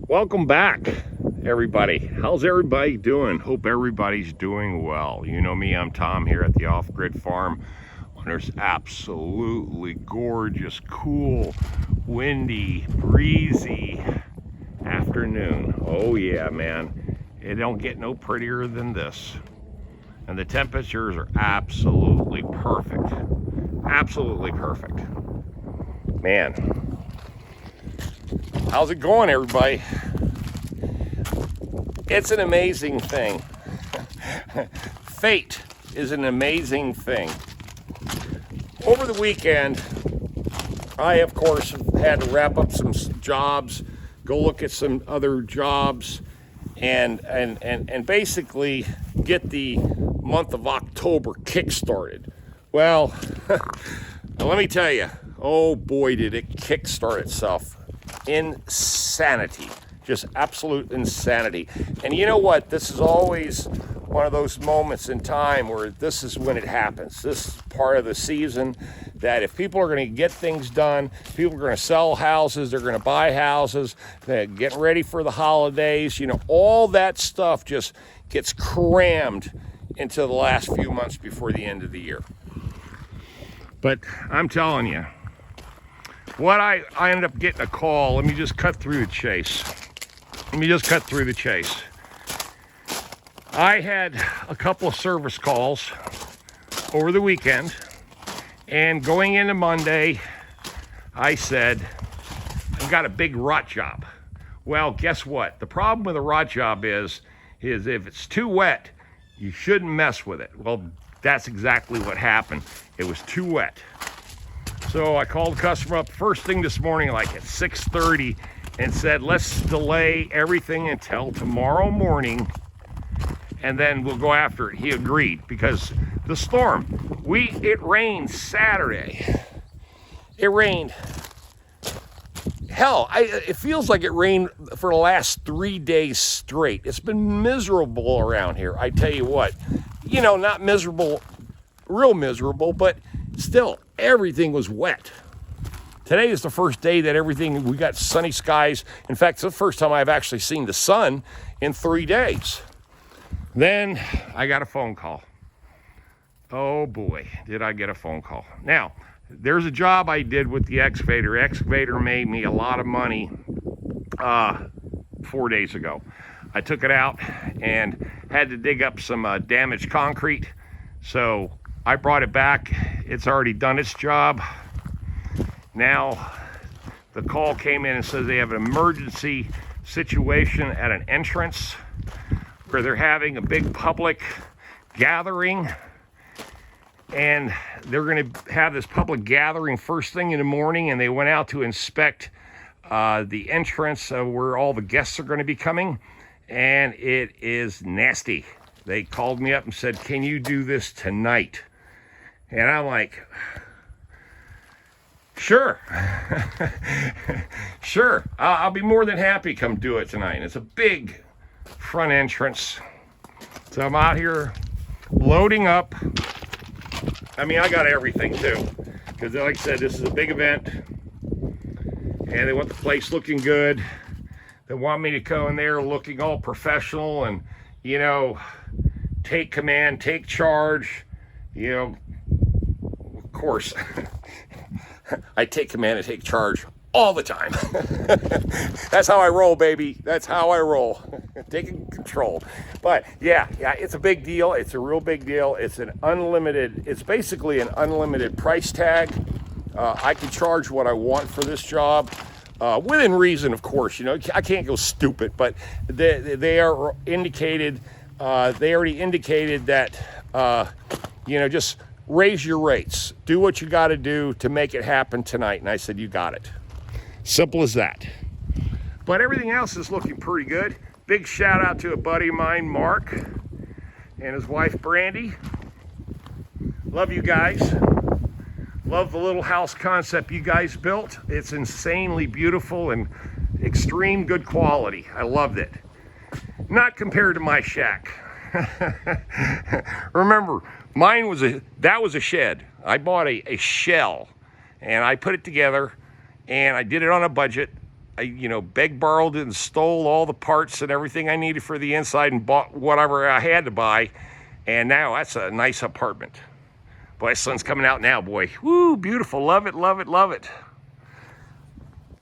Welcome back, everybody. How's everybody doing? Hope everybody's doing well. You know me, I'm Tom here at the Off-Grid Farm. There's absolutely gorgeous, cool, windy, breezy afternoon. Oh yeah, man. It don't get no prettier than this. And the temperatures are absolutely perfect. Absolutely perfect. Man. How's it going, everybody? It's an amazing thing. Fate is an amazing thing. Over the weekend, I, of course, had to wrap up some jobs, go look at some other jobs, and basically get the month of October kick-started. Well, let me tell you, oh boy, did it kickstart itself. Insanity, just absolute insanity. And you know what? This is always one of those moments in time where this is when it happens. This is part of the season that if people are going to get things done, people are going to sell houses, they're going to buy houses, they're getting ready for the holidays, you know, all that stuff just gets crammed into the last few months before the end of the year. But I'm telling you, what I ended up getting a call. Let me just cut through the chase. I had a couple of service calls over the weekend, and going into Monday, I said, I've got a big rot job. Well, guess what? The problem with a rot job is if it's too wet, you shouldn't mess with it. Well, that's exactly what happened. It was too wet. So I called the customer up first thing this morning, like at 6:30, and said, let's delay everything until tomorrow morning, and then we'll go after it. He agreed, because the storm, it rained Saturday. It rained. Hell, it feels like it rained for the last 3 days straight. It's been miserable around here. I tell you what, you know, not miserable, real miserable, but still, everything was wet. Today is the first day that we got sunny skies. In fact, it's the first time I've actually seen the sun in 3 days. Then I got a phone call. Oh boy, did I get a phone call. Now, there's a job I did with the excavator. Excavator made me a lot of money 4 days ago. I took it out and had to dig up some damaged concrete. So I brought it back. It's already done its job. Now, the call came in and says they have an emergency situation at an entrance where they're having a big public gathering. And they're going to have this public gathering first thing in the morning, and they went out to inspect the entrance where all the guests are going to be coming, and it is nasty. They called me up and said, can you do this tonight? And I'm like, sure. Sure, I'll be more than happy to come do it tonight. And it's a big front entrance. So I'm out here loading up. I mean, I got everything too, because like I said, this is a big event, and they want the place looking good. They want me to go in there looking all professional and, you know, take command, take charge. You know, of course, I take command and take charge all the time. That's how I roll, baby. That's how I roll. Taking control. But yeah, it's a big deal. It's a real big deal. It's basically an unlimited price tag. I can charge what I want for this job, within reason, of course. You know, I can't go stupid, but they are indicated. They already indicated that, you know, just raise your rates. Do what you got to do to make it happen tonight. And I said, you got it. Simple as that. But everything else is looking pretty good. Big shout out to a buddy of mine, Mark, and his wife, Brandy. Love you guys. Love the little house concept you guys built. It's insanely beautiful and extreme good quality. I loved it. Not compared to my shack. Remember, mine was a shed. I bought a shell, and I put it together, and I did it on a budget. begged, borrowed, and stole all the parts and everything I needed for the inside and bought whatever I had to buy. And now that's a nice apartment. Boy, the sun's coming out now, boy. Woo, beautiful. Love it, love it, love it.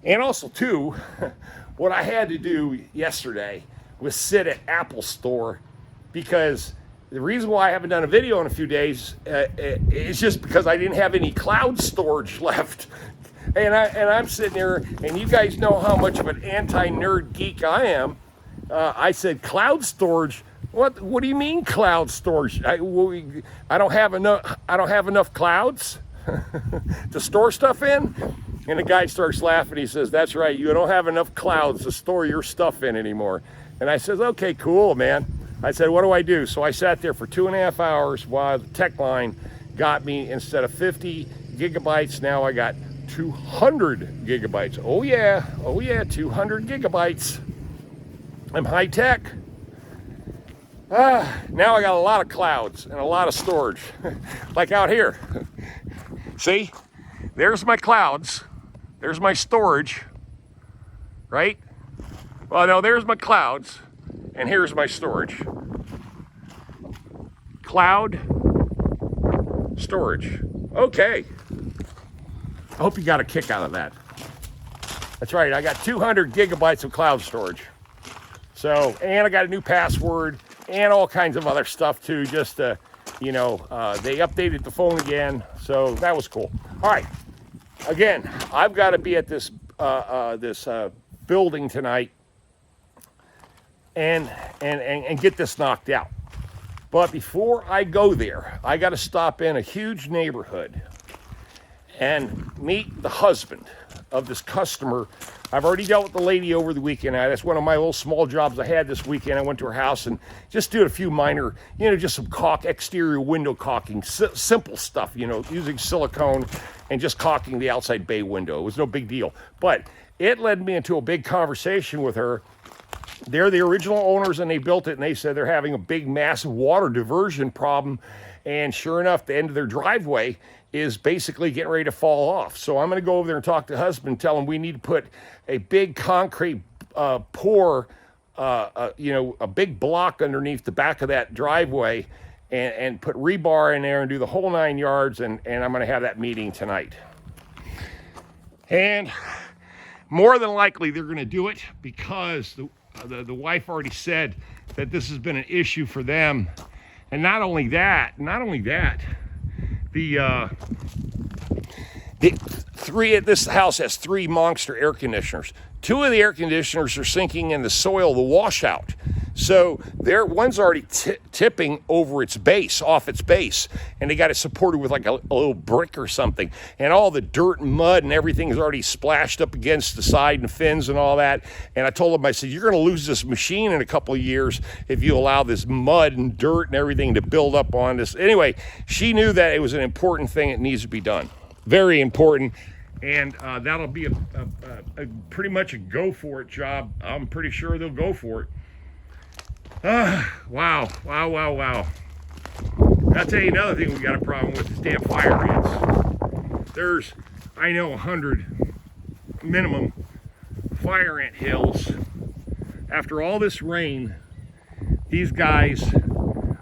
And also, too, what I had to do yesterday was sit at Apple Store, because the reason why I haven't done a video in a few days is just because I didn't have any cloud storage left. And I'm sitting there, and you guys know how much of an anti-nerd geek I am. I said, cloud storage? What do you mean cloud storage? I don't have enough clouds to store stuff in? And the guy starts laughing. He says, that's right, you don't have enough clouds to store your stuff in anymore. And I says, okay, cool, man. I said, what do I do? So I sat there for 2.5 hours while the tech line got me, instead of 50 gigabytes, now I got 200 gigabytes. Oh yeah, 200 gigabytes. I'm high tech. Now I got a lot of clouds and a lot of storage. Like out here. See, there's my clouds. There's my storage, right? Well, no, there's my clouds, and here's my storage. Cloud, storage. Okay. I hope you got a kick out of that. That's right, I got 200 gigabytes of cloud storage. So, and I got a new password and all kinds of other stuff too, just to, they updated the phone again, so that was cool. All right, again, I've got to be at this building tonight and get this knocked out. But before I go there, I got to stop in a huge neighborhood and meet the husband of this customer. I've already dealt with the lady over the weekend. That's one of my little small jobs I had this weekend. I went to her house and just did a few minor, just some exterior window caulking, simple stuff, using silicone and just caulking the outside bay window. It was no big deal. But it led me into a big conversation with her. They're the original owners, and they built it, and they said they're having a big, massive water diversion problem. And sure enough, the end of their driveway is basically getting ready to fall off. So I'm going to go over there and talk to the husband, tell him we need to put a big concrete pour, a big block underneath the back of that driveway, and put rebar in there and do the whole 9 yards. And I'm going to have that meeting tonight. And more than likely, they're going to do it because the wife already said that this has been an issue for them. And not only that, this house has 3 monster air conditioners. 2 of the air conditioners are sinking in the soil, the washout. So one's already tipping over its base, off its base, and they got it supported with like a little brick or something. And all the dirt and mud and everything is already splashed up against the side and fins and all that. And I told them, I said, you're going to lose this machine in a couple of years if you allow this mud and dirt and everything to build up on this. Anyway, she knew that it was an important thing that needs to be done. Very important. And that'll be a pretty much a go for it job. I'm pretty sure they'll go for it. Wow. I'll tell you another thing we got a problem with is damn fire ants. There's, I know, 100 minimum fire ant hills. After all this rain, these guys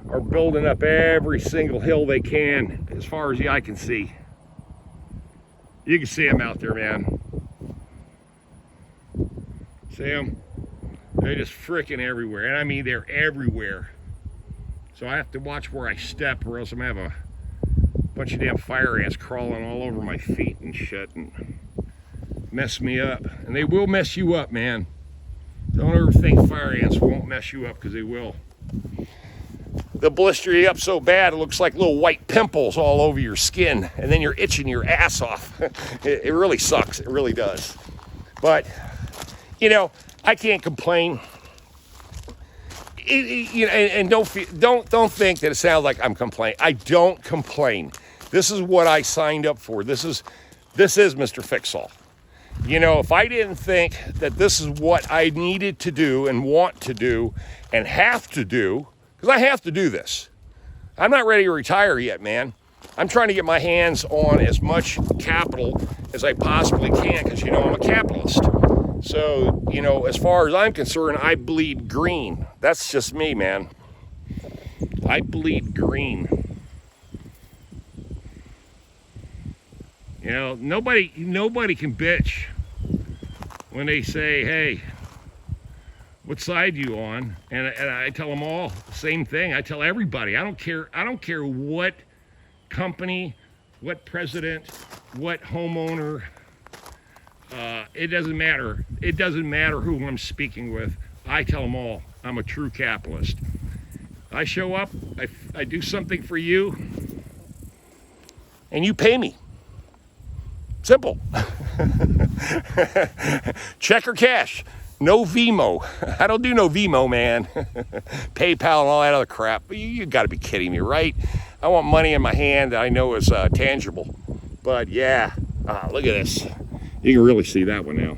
are building up every single hill they can as far as the eye can see. You can see them out there, man. See them? They're just freaking everywhere. And I mean, they're everywhere. So I have to watch where I step, or else I'm going to have a bunch of damn fire ants crawling all over my feet and shit and mess me up. And they will mess you up, man. Don't ever think fire ants won't mess you up, because they will. They'll blister you up so bad it looks like little white pimples all over your skin, and then you're itching your ass off. It really sucks. It really does. But, I can't complain. And don't think that it sounds like I'm complaining. I don't complain. This is what I signed up for. This is Mr. Fix-All. If I didn't think that this is what I needed to do and want to do and have to do, because I have to do this. I'm not ready to retire yet, man. I'm trying to get my hands on as much capital as I possibly can, because I'm a capitalist. So, you know, as far as I'm concerned, I bleed green. That's just me, man. I bleed green. You know, nobody can bitch when they say, hey, what side you on? And I tell them all the same thing. I tell everybody. I don't care what company, what president, what homeowner. It doesn't matter. It doesn't matter who I'm speaking with. I tell them all, I'm a true capitalist. I show up, I do something for you, and you pay me. Simple. Check or cash. No Vimo. I don't do no Vimo, man. PayPal and all that other crap. You got to be kidding me, right? I want money in my hand that I know is tangible. But yeah, look at this. You can really see that one now.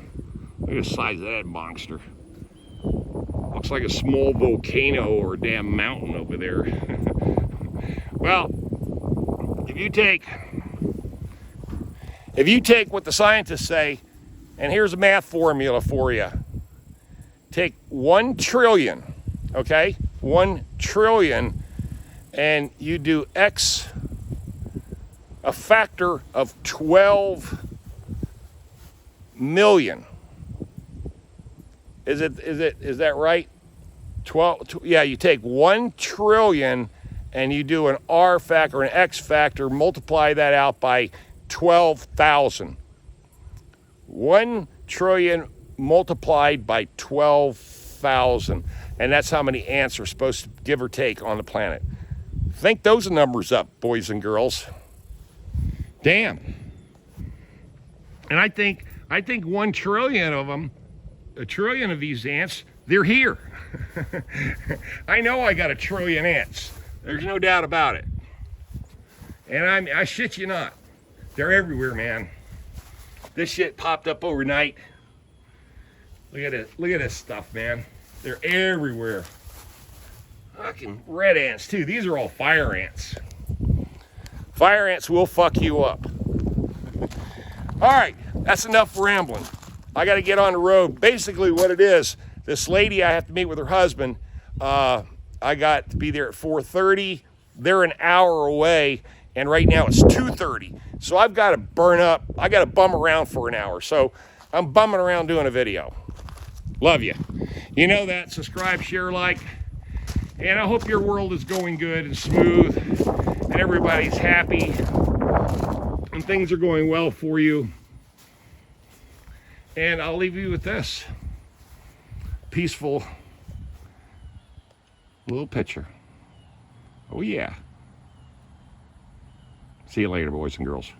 Look at the size of that monster. Looks like a small volcano or a damn mountain over there. Well, if you take what the scientists say, and here's a math formula for you. Take 1 trillion, okay? 1 trillion, and you do X, a factor of 12 million. Is that right? 12, yeah, you take 1 trillion and you do an R factor, an X factor, multiply that out by 12,000. 1 trillion multiplied by 12,000. And that's how many ants are supposed to give or take on the planet. Think those numbers up, boys and girls. Damn. And I think 1 trillion of them, a trillion of these ants, they're here. I know I got 1 trillion ants. There's no doubt about it. And I shit you not. They're everywhere, man. This shit popped up overnight. Look at it. Look at this stuff, man. They're everywhere. Fucking red ants, too. These are all fire ants. Fire ants will fuck you up. All right, that's enough rambling. I got to get on the road. Basically what it is, this lady, I have to meet with her husband. I got to be there at 4:30. They're an hour away, and right now it's 2:30. So I've got to burn up. I got to bum around for an hour. So I'm bumming around doing a video. Love you. You know that. Subscribe, share, like. And I hope your world is going good and smooth, and everybody's happy, and things are going well for you. And I'll leave you with this peaceful little picture. Oh yeah. See you later, boys and girls.